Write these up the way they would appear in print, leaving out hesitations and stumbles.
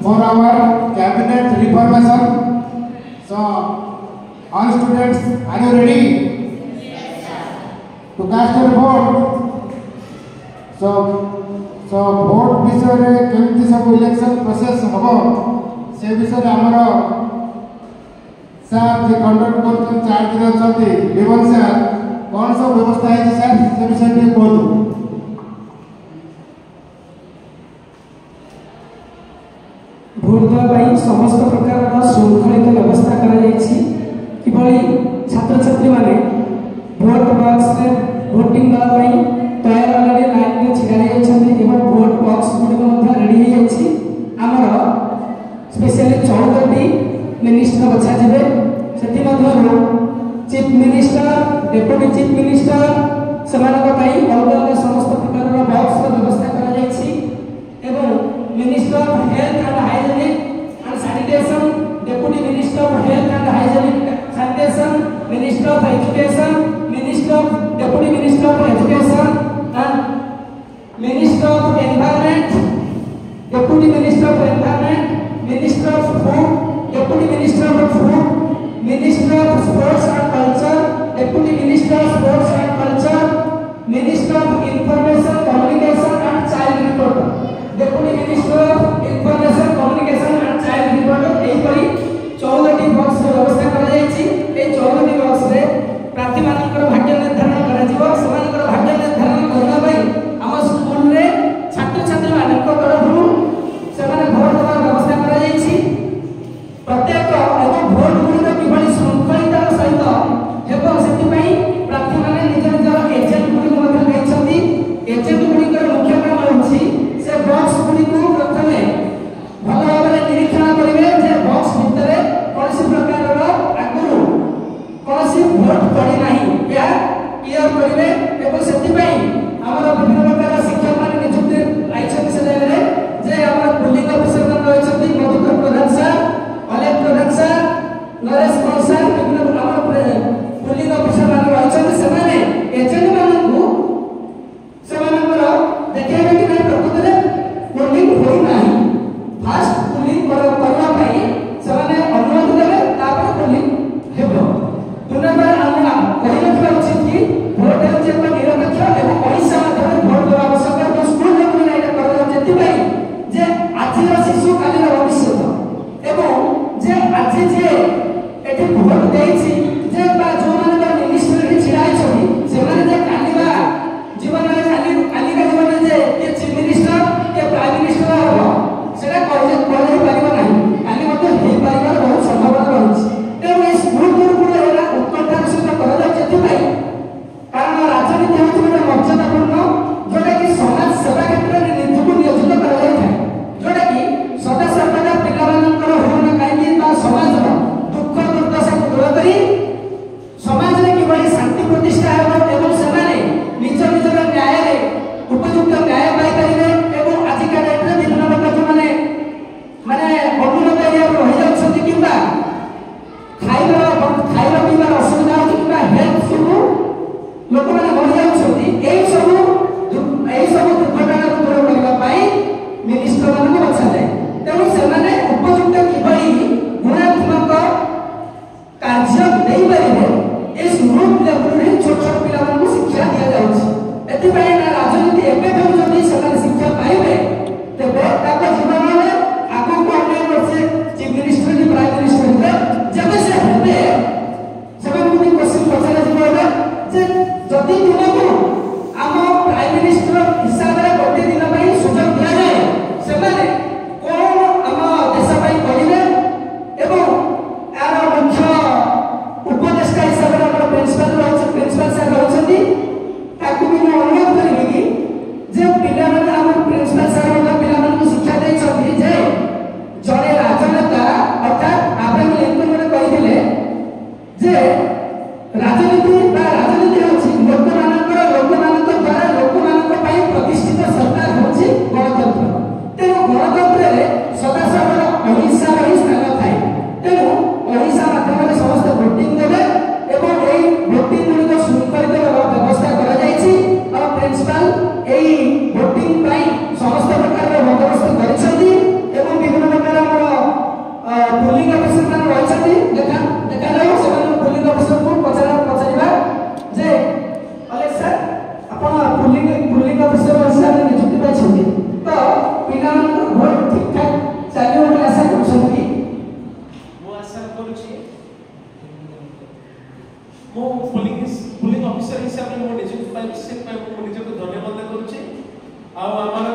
for our cabinet reformation. So, all students, are you ready? Yes, sir. To cast your vote. So vote विषय रे केमती सब election process हबो से विषय रे हमर सर जे कंडक्ट करछन चार्ज रे अछथि विमल सर कोन सब व्यवस्था है सर से विषय रे कहू। भोट देवा समस्त प्रकार श्रृंखलित व्यवस्था किभली छात्र छात्री माने भोट बॉक्स रे वोटिंग देवा तैयार वाले लाइन में छिड़ा जाइछन्ती एवं भोट बॉक्स गुडी रेडी होइछि। हमर स्पेशली 14टी मिनिस्टर बछा जिवे सेति मध्यरु chief minister deputy chief minister समानक पई अलग अलग समस्त प्रकार बॉक्स रो व्यवस्था करा जाइछि एवं minister of health and hygienic and sanitation deputy minister of health and hygienic sanitation minister of education minister of deputy minister of education and minister of environment deputy minister of environment minister of food deputy minister of food minister of sports and culture deputy minister of sports and culture minister of information communication and child reporter deputy minister of information communication and child reporter एही परी 14टी box रो व्यवस्था करा जायछि। ए 14टी box रे प्रार्थी मानकर भाग्य निर्धारण करा जिवो समानकर भाग्य निर्धारण करबा पई हम स्कूल रे छात्र छात्री मानक तरफरु सेमाने भोट देवा व्यवस्था करा जायछि। प्रत्येक एवं भोट गुडी किभली श्रृंखलित सहित हेबो सेति पई प्रार्थी माने निज निज एजेंट गुडी मध्ये दैछन्ती। एजेंट गुडी कर मुख्य काम होछि से बॉक्स गुडी को प्रथमे भल भाबरे निरीक्षण करिवे जे बॉक्स भितरे कोनसी प्रकारर आगुरु कोनसी भोट पड़ी नाही या क्लियर करिवे एवं सेति पई हमर विभिन्न प्रकार शिक्षक माने नियुक्ति आइछन्ती से जाय जे हमर पुलिंग ऑफिसर मान रहिछन्ती मधुकर प्रधान सर अलेख प्रधान सर नरेश कौर सर विभिन्न हमर पुलिंग ऑफिसर मान रहिछन्ती सेमाने एजेंट मानकु सेमानकर देखैबे कि नै प्रकृତରେ पुलिंग होई नाही फास्ट पुलिंग करबा पई सेमाने अनुरोध देबे तापर पुलिंग हेबो। पुनर्बार हमरा कहि रखबा उचित कि भोट हेउछि एक निरपेक्ष एवं ओडिशा माध्यमରେ भोट देवा आवश्यक ଏବଂ ସ୍କୁଲ ଲେଭେଲରେ ଏଇଟା କରାଯାଉଛି ଏଥିପାଇଁ ଯେ ଆଜିର ଶିଶୁ କାଲିର ଭବିଷ୍ୟତ ଏବଂ ଯେ ଆଜି ଯେ ଏଠି ଭୋଟ ଦେଇଛି ଯେ ବା ଯୋଉମାନେ ବା ମିନିଷ୍ଟ୍ରିରେ ଛିଡ଼ା ହେଇଛନ୍ତି ସେମାନେ ଯେ କାଲିବା ଜୀବନରେ କାଲିକା ଜୀବନରେ ଯେ କିଏ ଚିଫ୍ ମିନିଷ୍ଟର କିଏ ପ୍ରାଇମ୍ ମିନିଷ୍ଟର ହେବ ସେଟା କହିପାରିବ ନାହିଁ କାଲି ମଧ୍ୟ ହେଇପାରିବାର ବହୁତ ସମ୍ଭାବନା ରହିଛି। ତେଣୁ ଏ ସ୍କୁଲ ତରଫରୁ ଏହା ଉତ୍କଣ୍ଠାର ସହିତ କରାଯାଉଛି ଏଥିପାଇଁ କାରଣ ରାଜନୀତି ହେଉଛି ଗୋଟେ ମର୍ଯ୍ୟାଦାପୂର୍ଣ୍ଣ ଯୋଉଟାକି ସମାଜ ସେବା କ୍ଷେତ୍ରରେ ନିଜକୁ ନିୟୋଜିତ କରାଯାଇଥାଏ ଯୋଉଟାକି ସଦା ସର୍ବଦା ପିଲାମାନଙ୍କର ହଉନ କାହିଁକି ବା ସମାଜର ଦୁଃଖ ଦୁର୍ଦ୍ଦଶାକୁ ଦୂର କରି ସମାଜରେ କିଭଳି ଶାନ୍ତି ପ୍ରତିଷ୍ଠା ହେବ ଏବଂ ସେମାନେ ନିଜ ନିଜର ନ୍ୟାୟରେ ଉପଯୁକ୍ତ ନ୍ୟାୟ ପାଇପାରିବେ ଏବଂ ଆଜିକା ଡେଟ୍ରେ ବିଭିନ୍ନ ପ୍ରକାର ଯୋଉମାନେ ଅନୁନ୍ନତ ଏରିଆରେ ରହିଯାଉଛନ୍ତି କିମ୍ବା ଖାଇବା ପିଇବାର ଅସୁବିଧା ହେଉଛି କିମ୍ବା ହେଲ୍ଥ ସବୁ ଲୋକମାନେ ମରିଯାଉଛନ୍ତି ଏହି ସବୁ ଦୁର୍ଘଟଣାକୁ ଦୂର କରିବା ପାଇଁ ମିନିଷ୍ଟର ମାନଙ୍କୁ ବଛାଯାଏ। ତେଣୁ ସେମାନେ ଉପଯୁକ୍ତ କିଭଳି ଗୁଣାତ୍ମକ କାର୍ଯ୍ୟ ଦେଇପାରିବେ ଏ ସ୍ମୃତ ଲେଭେଲରେ ଛୋଟ ଛୋଟ ପିଲାମାନଙ୍କୁ ଶିକ୍ଷା ଦିଆଯାଉଛି। ଏଥିପାଇଁ ନା ରାଜନୀତି ଏବେ ଯଦି ସେମାନେ ଶିକ୍ଷା ପାଇବେ ତେବେ ତାଙ୍କ ଜୀବନରେ ଆଗକୁ ଅନେକ ବର୍ଷ ଚିଫ୍ ମିନିଷ୍ଟର କି ପ୍ରାଇମ୍ ମିନିଷ୍ଟର ହେବେ ଯେବେ ସେ ହେବେ ସେମାନଙ୍କୁ ବି କ୍ୱେଶ୍ଚିନ୍ ପଚରାଯିବ ଏବେ ଯେ ଯଦି ତୁମକୁ ଆମ ପ୍ରାଇମ୍ ମିନିଷ୍ଟର ହିସାବରେ ଗୋଟିଏ ଦିନ ପାଇଁ ସୁଯୋଗ ଦିଆଯାଏ ସେମାନେ କଣ ଆମ निश्चित निजक धन्यवाद करुच्ची आमर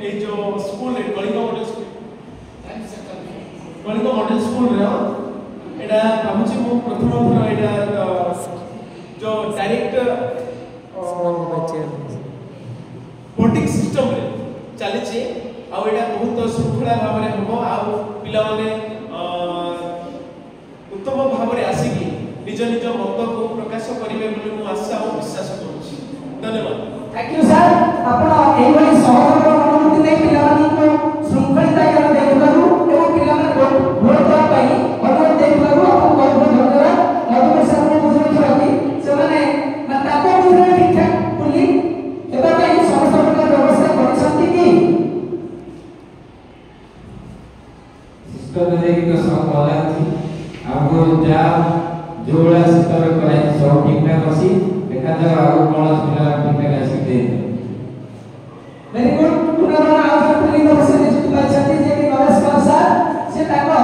ये जो school Kalinga model school Kalinga model school एटा भावुची मु प्रथम थर एटा जो डायरेक्ट वोटिंग सिस्टम रे चली बहुत श्रृंखला भाव में हम आउ पिला उत्तम भाव में आसिकी निज निज मत को प्रकाश करेंगे बोली आशा और विश्वास करुच्ची धन्यवाद। थैंक यू सर आपण एई भली सहयोग अनुमति नै पिला को श्रृंखलित ज्ञान देबारु एवं पिला भोट देबा पई अनुमति देबारु आपण बहुत धन्यवाद। मधुकर सर को बुझाई छथि से माने ताको बुझाई ठीक ठाक बोली एबा पई समस्त प्रकार व्यवस्था करछथि कि सिस्टम रे कि सब कला थी आपको जा जोड़ा सिस्टम कराई सब ठीक ठाक अछि देखा जाए आगो कौन पिला ठीक ठाक आसी दे वेरी गुड पुनः आउट पोलिंग ऑफिसर नियुक्त पाछथि जे कि नरेश कुमार सर से ताको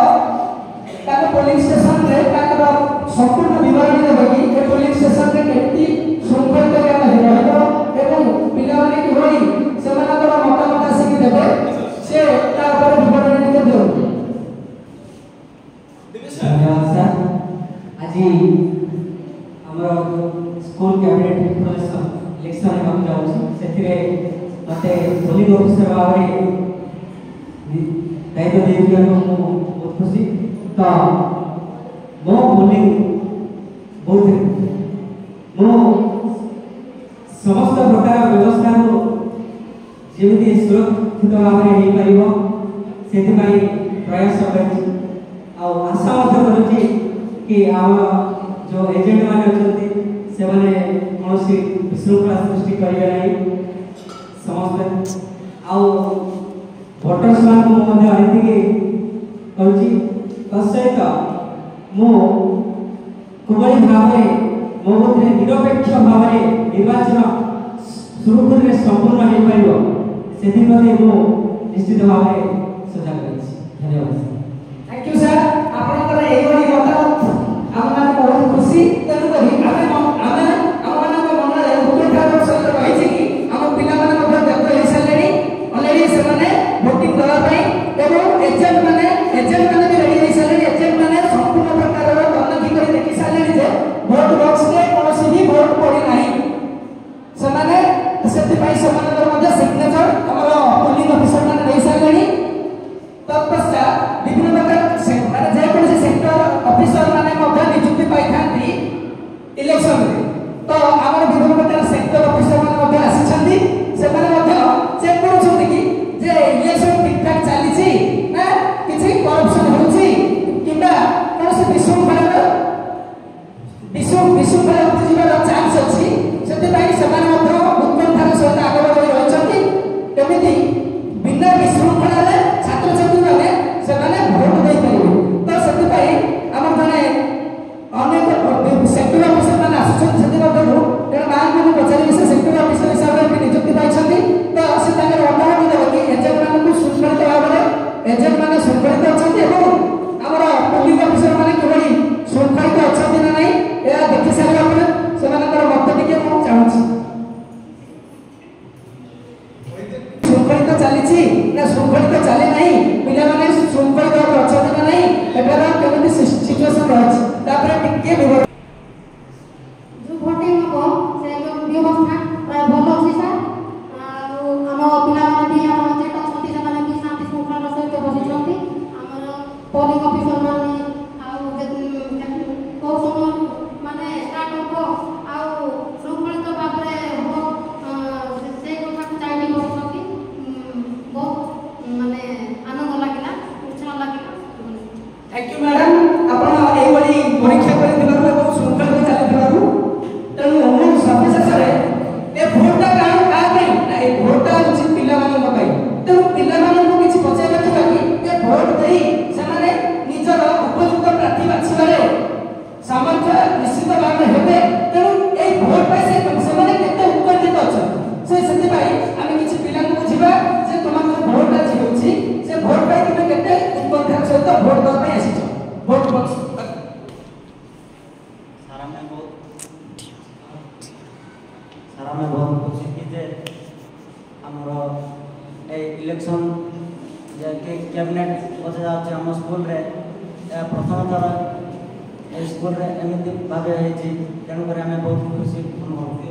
पोलिंग स्टेशन रे ताको संपूर्ण विवरण देबे कि ए पोलिंग स्टेशन रे केति श्रृंखलित ज्ञान हेबो एवं पिला माने कि होई सेमानकर मतामत आसी देबे से ता ऊपर विवरण के देउ। धन्यवाद सर। आज हमर स्कूल कैबिनेट इलेक्शन हम जाउछी सेथिरे मते पोलिंग ऑफिसर भाबरे दायित्व देइया को बहुत खुशी तो मो पोलिंग बहुत मो समस्त प्रकार व्यवस्था को जेमिति सुरक्षित भाबरे हे परिबो सेति पई प्रयास करछि आ आशा करुछि कि आम जो एजेंट माने अछंती से माने कोनोसी विशृंखला सृष्टि करिवे नाही समस्त आ वोटर्स मान को मध्ये आइति करुछि तसहित मो कुबली भाबरे मो मध्ये निरपेक्ष भाबरे निर्वाचन सुरुखुरे संपूर्ण हे परिबो सेति मध्ये मो निश्चित भाबरे सजग अछि। धन्यवाद। थैंक यू सर आपनकर एई बडी मतामत हमन बहुत खुशी तेनु कहि आमे हमन मन रे उत्कंठा सहित रहिछि कि हम पिला माने मध्ये देखो हे सलेनी ऑलरेडी से माने वोटिंग दवा पई एवं एजेंट माने भी रेडी हे सलेनी एजेंट माने संपूर्ण प्रकार रो तनखी करि देखि सलेनी जे वोट बॉक्स रे कोनोसी भी वोट पड़ी नाही से माने सेति पई समानकर मध्ये सिग्नेचर हमर पोलिंग ऑफिसर माने हे सलेनी तत्पश्चात विभिन्न प्रकार से माने जे कोनोसी सेक्टर ऑफिसर माने मध्ये नियुक्ति पाई थांती इलेक्शन रे तो हमर विभिन्न प्रकार सेक्टर ऑफिसर माने मध्ये आसीछंती से माने मध्ये चेक करूछंती कि जे इलेक्शन ठीक ठाक चाली छी ना किछि करप्शन होछि किबा कोनोसी विशृंखला होछि जिबार चांस अछि सेति पई समान मध्ये उत्कंठार सहित आगो बढ़ि रहछंती एमिति बिना विशृंखला रे छात्र छात्री माने सेमाने भोट देई परिबे तो सेति पई हमर जने अनेक सेक्टर ऑफिसर माने आसुछन सेति मध्यरु तेरा मान को पचारि से सेक्टर ऑफिसर हिसाब रे नियुक्ति पाइछंती तो से ताकर अनुमति देबे कि एजेंट माने को श्रृंखलित भाबरे एजेंट माने श्रृंखलित अछंती एवं हमर पोलिंग ऑफिसर माने केवली श्रृंखलित अछंती ना नै एया देखि सारा अपने सेमानकर मत टिके मु चाहूछि श्रृंखलित चली ना श्रृंखलित चले नहीं पिला माने श्रृंखलित अछंती ना नहीं एटार केमति सिचुएशन रहछि तापर टिके विवरण जो वोटिंग हो से व्यवस्था प्राय भलो अछि सर हम पिला माने भी हम जेटा छथि से माने भी शांति श्रृंखला सहित बसिछथि हमर पोलिंग ऑफिसर माने आ को समय माने स्टार्ट हो आ श्रृंखलित भाबरे हो से कोठा चाइनी बसिछथि बहुत माने आनंद लागिला उत्साह लागिला। थैंक यू मैडम आपण एई बडी परीक्षा करि दिबारु एवं श्रृंखलित चली दिबारु तेनु हम सफिसेंस रे ए भोटटा का पई ना ए भोटटा अछि पिला मानन पई तेनु पिला मानन को किछि पचाइ रखिबा कि ए भोट देई समाने निजर उपयुक्त प्रार्थी बाछिबारे सामर्थ्य निश्चित भाबरे हेबे तेनु ए भोट पई से समाने केते उपयुक्त अछ से सेति पई आमे किछि पिला को बुझिबा जे तमाम भोट अछि होछि से भोट पई तुमे केते उपयुक्त सहित भोट दवा पई आसी भोट बॉक्स सारा में बहुत आम बहुत खुशी कि जे आमर ए इलेक्शन जे कैबिनेट बचा जाऊँच आम स्कूल रे प्रथम थर स्कूल रे एमती भाव तेणुक आम बहुत खुशी अनुभव